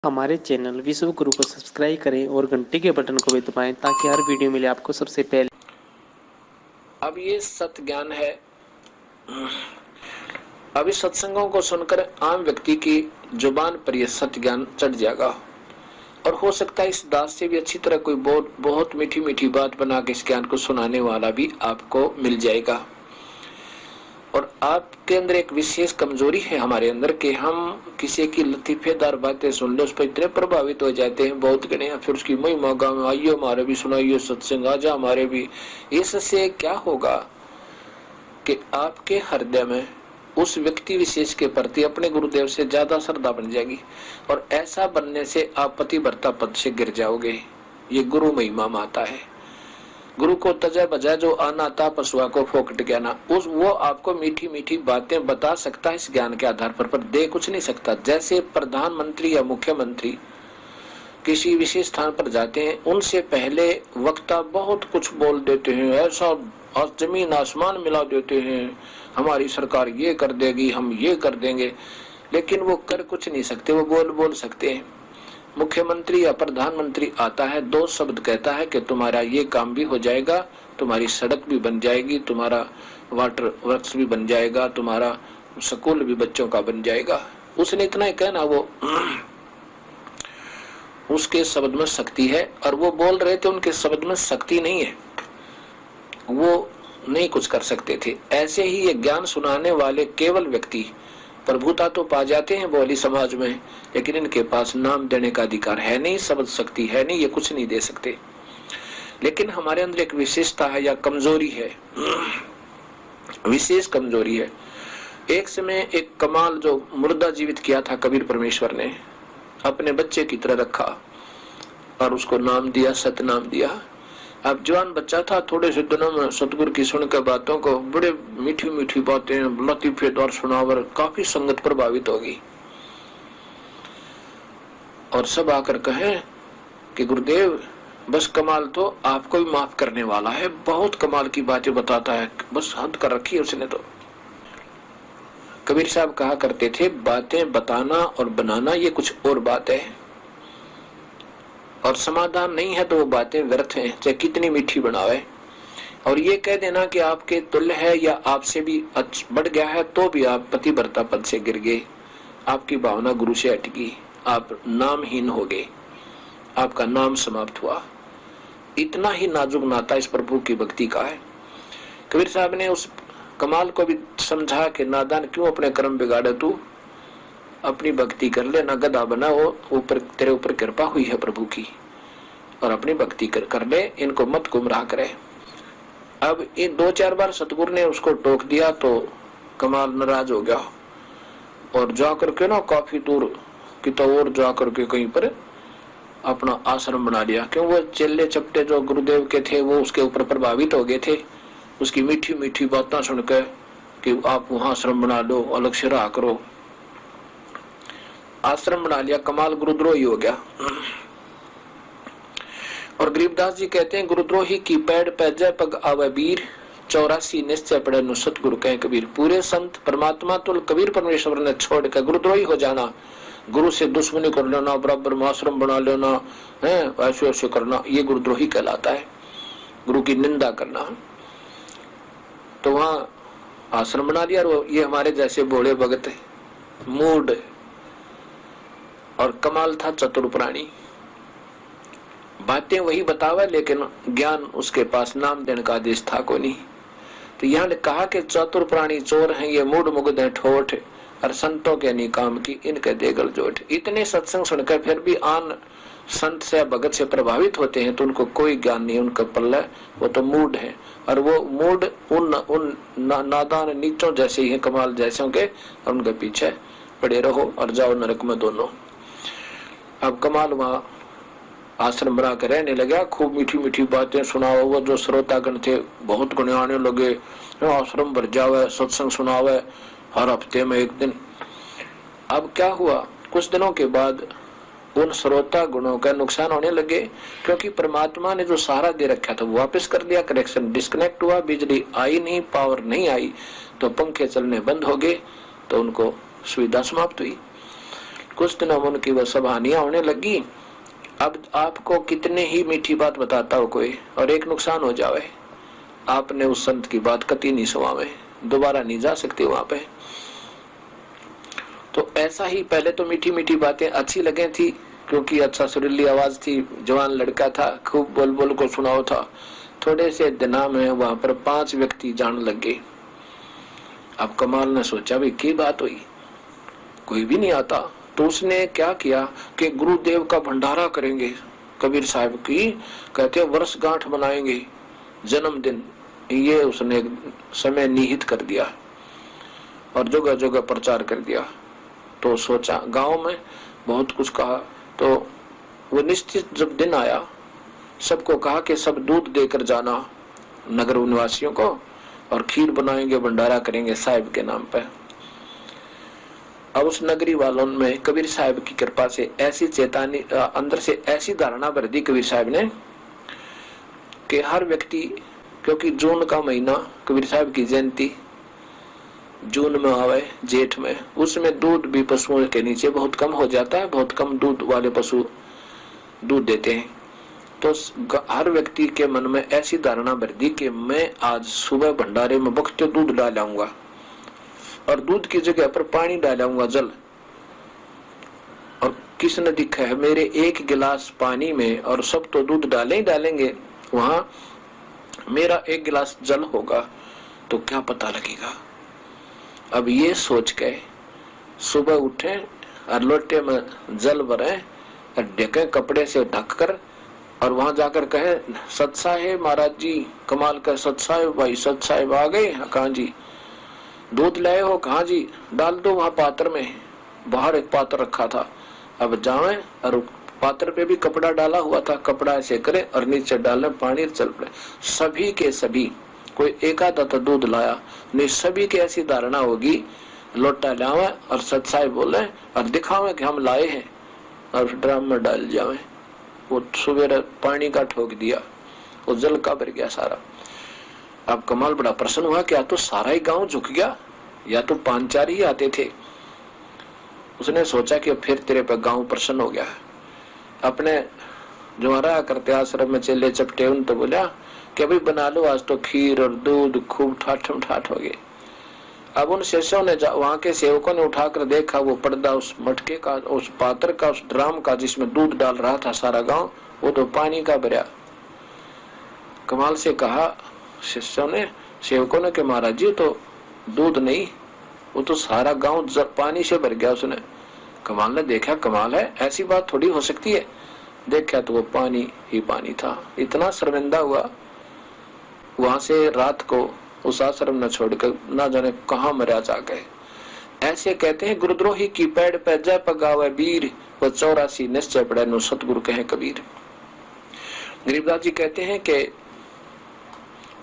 हमारे चैनल विश्व गुरु को सब्सक्राइब करें और घंटी के बटन को भी दबाएं ताकि हर वीडियो मिले आपको सबसे पहले। अब ये सत्य ज्ञान है। अब इस सत्संगों को सुनकर आम व्यक्ति की जुबान पर यह सत्य ज्ञान चढ़ जाएगा और हो सकता है इस दास से भी अच्छी तरह कोई बहुत मीठी मीठी बात बना के इस ज्ञान को सुनाने वाला भी आपको मिल जाएगा। और आपके अंदर एक विशेष कमजोरी है हमारे अंदर कि हम किसी की लतीफेदार बातें सुन ले उस पर इतने प्रभावित हो जाते हैं बहुत गणे, फिर उसकी महिमा गाँव आइयो हमारे भी सुनाइयो सत्संग आजा हमारे भी। इससे क्या होगा कि आपके हृदय में उस व्यक्ति विशेष के प्रति अपने गुरुदेव से ज्यादा श्रद्धा बन जाएगी और ऐसा बनने से आप पतिव्रता पद से गिर जाओगे। ये गुरु महिमा माता है। गुरु को तजा बजा जो आना था पशुआ को फोकट गया ना, उस वो आपको मीठी मीठी बातें बता सकता है इस ज्ञान के आधार पर दे कुछ नहीं सकता। जैसे प्रधानमंत्री या मुख्यमंत्री किसी विशेष स्थान पर जाते हैं, उनसे पहले वक्ता बहुत कुछ बोल देते हैं, ऐसा और जमीन आसमान मिला देते हैं, हमारी सरकार ये कर देगी, हम ये कर देंगे, लेकिन वो कर कुछ नहीं सकते। वो बोल सकते हैं। मुख्यमंत्री या प्रधानमंत्री आता है, दो शब्द कहता है कि तुम्हारा ये काम भी हो जाएगा, तुम्हारी सड़क भी बन जाएगी, तुम्हारा वाटर वर्क्स भी बन जाएगा, तुम्हारा स्कूल भी बच्चों का बन जाएगा। उसने इतना ही कहना, वो उसके शब्द में शक्ति है। और वो बोल रहे थे उनके शब्द में शक्ति नहीं है, वो नहीं कुछ कर सकते थे। ऐसे ही ये ज्ञान सुनाने वाले केवल व्यक्ति प्रभुता तो पा जाते हैं बोली समाज में, लेकिन इनके पास नाम देने का अधिकार है नहीं, शब्द शक्ति है नहीं, ये कुछ नहीं दे सकते। लेकिन हमारे अंदर एक विशेषता है या कमजोरी है, विशेष कमजोरी है। एक समय एक कमाल जो मुर्दा जीवित किया था कबीर परमेश्वर ने, अपने बच्चे की तरह रखा और उसको नाम दिया, सतनाम दिया। अब जवान बच्चा था, थोड़े से दिनों में सतगुरु की सुनकर बातों को, बड़े मीठी मीठी बातें लतीफेदार सुनावर, काफी संगत प्रभावित होगी और सब आकर कहें कि गुरुदेव बस कमाल तो आपको भी माफ करने वाला है, बहुत कमाल की बातें बताता है, बस हद कर रखी है उसने तो। कबीर साहब कहा करते थे, बातें बताना और बनाना ये कुछ और बात है, और समाधान नहीं है तो वो बातें व्यर्थ हैं, चाहे कितनी मीठी बनावे। और ये कह देना कि आपके तुल्य है या आपसे भी बढ़ गया है तो भी आप पतिव्रता पद से गिर गए, आपकी भावना गुरु से हट गई, आप नामहीन हो गए, आपका नाम समाप्त हुआ। इतना ही नाजुक नाता इस प्रभु की भक्ति का है। कबीर साहब ने उस कमाल को भी समझा कि नादान क्यों अपने कर्म बिगाड़े, तू अपनी भक्ति कर ले, ना गधा बना हो, ऊपर तेरे ऊपर कृपा हुई है प्रभु की, और अपनी भक्ति कर ले, इनको मत गुमराह करे। अब ये 2-4 बार सतगुरु ने उसको टोक दिया तो कमाल नाराज हो गया और जाकर के ना काफी दूर की तो और जाकर के कहीं पर अपना आश्रम बना लिया। क्यों, वो चेले चपटे जो गुरुदेव के थे वो उसके ऊपर प्रभावित हो गए थे, उसकी मीठी मीठी बातें सुनकर कि आप वहां आश्रम बना लो, अलग से रहा करो। आश्रम बना लिया, कमाल गुरुद्रोही हो गया। और गरीबदास जी कहते हैं, गुरुद्रोही की पैड़ पैजे पग आवे वीर, 84 निश्चय पड़े नु सतगुरु कहे कबीर। पूरे संत परमात्मा तुल कबीर परमेश्वर ने छोड़ कर गुरुद्रोही हो जाना, गुरु से दुश्मनी कर लेना, बराबर में आश्रम बना लेना है, ऐसे ऐसे करना, ये गुरुद्रोही कहलाता है, गुरु की निंदा करना। तो वहां आश्रम बना लिया और ये हमारे जैसे भोले भगत मूड और कमाल था चतुर प्राणी, बातें वही बतावा लेकिन ज्ञान उसके पास नाम देने का आदेश था कोई नहीं। तो यहाँ ने कहा कि चतुर प्राणी चोर हैं, ये मूड मुग्ध है ठोठ, और संतों के निकाम की इनके देगल जोट। इतने सत्संग सुनकर फिर भी आन संत से भगत से प्रभावित होते हैं तो उनको कोई ज्ञान नहीं, उनका पल्ला वो तो मूड है, और वो मूड उन नादान नीचों जैसे ही है, कमाल जैसे होंगे, और उनके पीछे पड़े रहो और जाओ नरक में दोनों। अब कमाल वहां आश्रम बना कर रहने लगा, खूब मीठी मीठी बातें सुनावे। वो जो श्रोतागण थे बहुत गुण आने लगे, आश्रम भर जावे, सत्संग सुनावे हर हफ्ते में एक दिन। अब क्या हुआ, कुछ दिनों के बाद उन श्रोता गुणों का नुकसान होने लगे, क्योंकि परमात्मा ने जो सहारा दे रखा था वो वापस कर दिया, कनेक्शन डिस्कनेक्ट हुआ, बिजली आई नहीं, पावर नहीं आई, तो पंखे चलने बंद हो गए, तो उनको सुविधा समाप्त हुई। कुछ दिनों में उनकी वह सब हानियां होने लगी। अब आपको कितने ही मीठी बात बताता हो कोई और एक नुकसान हो जावे, आपने उस संत की बात कति नहीं सुनावे, दोबारा नहीं जा सकते वहां पे। तो ऐसा ही पहले तो मीठी मीठी बातें अच्छी लगे थी, क्योंकि अच्छा सुरीली आवाज थी, जवान लड़का था, खूब बोल बोल को सुनाओ था। थोड़े से दिनों में वहां पर 5 व्यक्ति जान लग गए। अब कमाल ने सोचा भाई की बात हुई, कोई भी नहीं आता। तो उसने क्या किया कि गुरुदेव का भंडारा करेंगे, कबीर साहब की कहते वर्षगांठ बनाएंगे, जन्मदिन, ये उसने समय निहित कर दिया और जगह जगह प्रचार कर दिया। तो सोचा गांव में बहुत कुछ कहा। तो वो निश्चित जब दिन आया, सबको कहा कि सब दूध देकर जाना नगर निवासियों को, और खीर बनाएंगे, भंडारा करेंगे साहिब के नाम पे। अब उस नगरी वालों में कबीर साहब की कृपा से ऐसी चेतावनी, अंदर से ऐसी धारणा भर दी कबीर साहब ने कि हर व्यक्ति, क्योंकि जून का महीना कबीर साहब की जयंती जून में आवे, जेठ में, उसमें दूध भी पशुओं के नीचे बहुत कम हो जाता है, बहुत कम दूध वाले पशु दूध देते हैं। तो हर व्यक्ति के मन में ऐसी धारणा भर दी कि मैं आज सुबह भंडारे में बख्ते दूध डालाऊंगा और दूध की जगह पर पानी डालाऊंगा, जल। और किसने दिखा है मेरे 1 गिलास पानी में, और सब तो दूध डाले ही डालेंगे, वहां मेरा 1 गिलास जल होगा तो क्या पता लगेगा। अब ये सोच के सुबह उठे और लोटे में जल भरे और ढके कपड़े से ढककर, और वहां जाकर कहे सत साहेब महाराज जी, कमाल का सत साहेब भाई, सत साहेब आ गए? कहा जी। दूध लाए हो? कहा जी। डाल दो वहां पात्र में, बाहर एक पात्र रखा था। अब जावे और पात्र पे भी कपड़ा डाला हुआ था, कपड़ा ऐसे करे और नीचे डाले पानी, चल पड़े। सभी के सभी, कोई एक आधा तो दूध लाया नहीं, सभी की ऐसी धारणा होगी लोटा लावे और सत साहेब बोले और दिखावे कि हम लाए हैं, और ड्रम में डाल जावे। वो सुबह पानी का ठोक दिया, वो जल का भर गया सारा। अब कमाल बड़ा प्रसन्न हुआ, क्या तो सारा ही गांव झुक गया, या तो 5-4 ही आते थे। उसने सोचा कि फिर तेरे पे गांव प्रसन्न हो गया। अपने जो रहा करते आश्रम में चेले चपटे, उन तो बोला कि अभी बना लो, आज तो खीर और दूध खूब ठाठम ठाठ हो गए। अब उन शिष्यों ने, वहां के सेवकों ने उठाकर देखा, वो पर्दा उस मटके का, उस पात्र का, उस ड्राम का जिसमें दूध डाल रहा था सारा गांव, वो तो पानी का भरा। कमाल से कहा शिष्यों ने, सेवकों ने, कि महाराज जी तो दूध नहीं, वो तो सारा गांव पानी से भर गया। उसने, कमाल ने देखा, कमाल है, ऐसी बात थोड़ी हो सकती है। देखा तो वो पानी ही पानी था। इतना शर्मिंदा हुआ, वहां से रात को उस आश्रम न छोड़कर ना जाने कहां मरा जा गए। ऐसे कहते हैं, गुरुद्रोही की पैड़ पे जय पगावे वीर, वो 84 निश्चय पड़े नो सतगुरु कहे कबीर। गरीबदास जी कहते हैं कि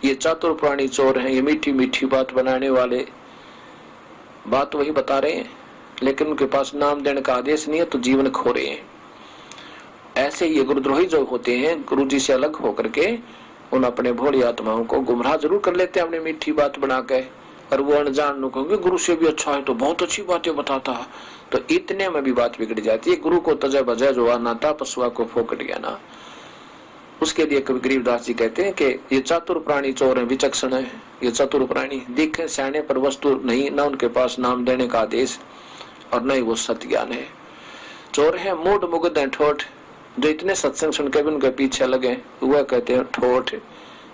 ये चातुर प्राणी चोर हैं, ये मीठी मीठी बात बनाने वाले बात वही बता रहे हैं, लेकिन उनके पास नाम देने का आदेश नहीं है, तो जीवन खो रहे हैं। ऐसे ये गुरुद्रोही जो होते हैं, गुरु जी से अलग होकर के उन अपने भोली आत्माओं को गुमराह जरूर कर लेते हैं अपनी मीठी बात बना के, और वो अनजान लोग कहेंगे गुरु से भी अच्छा है तो बहुत अच्छी बातें बताता है, तो इतने में भी बात बिगड़ जाती है। गुरु को तजा बजा जो नाता पशुआ को फोकट गया ना। उसके लिए कवि गरीबदास जी कहते हैं कि ये चातुर प्राणी चोर है, विचक्षण है। ये चतुर प्राणी दिखे सियाने पर वस्तु नहीं, न उनके पास नाम देने का आदेश और न ही वो सत्य ज्ञान है। चोर है मूड मुग्ध है ठोठ, जो इतने सत्संग सुनकर भी उनके पीछे लगे, वह कहते हैं ठोठ।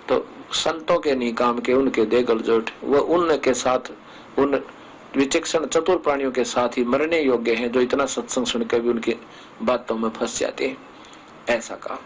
तो संतों के नहीं काम के, उनके दे गलजोट। वह उनके साथ, उन विचक्षण चतुर प्राणियों के साथ ही मरने योग्य हैं, जो इतना सत्संग सुनकर भी उनकी बातों में फंस जाते हैं। ऐसा कहा।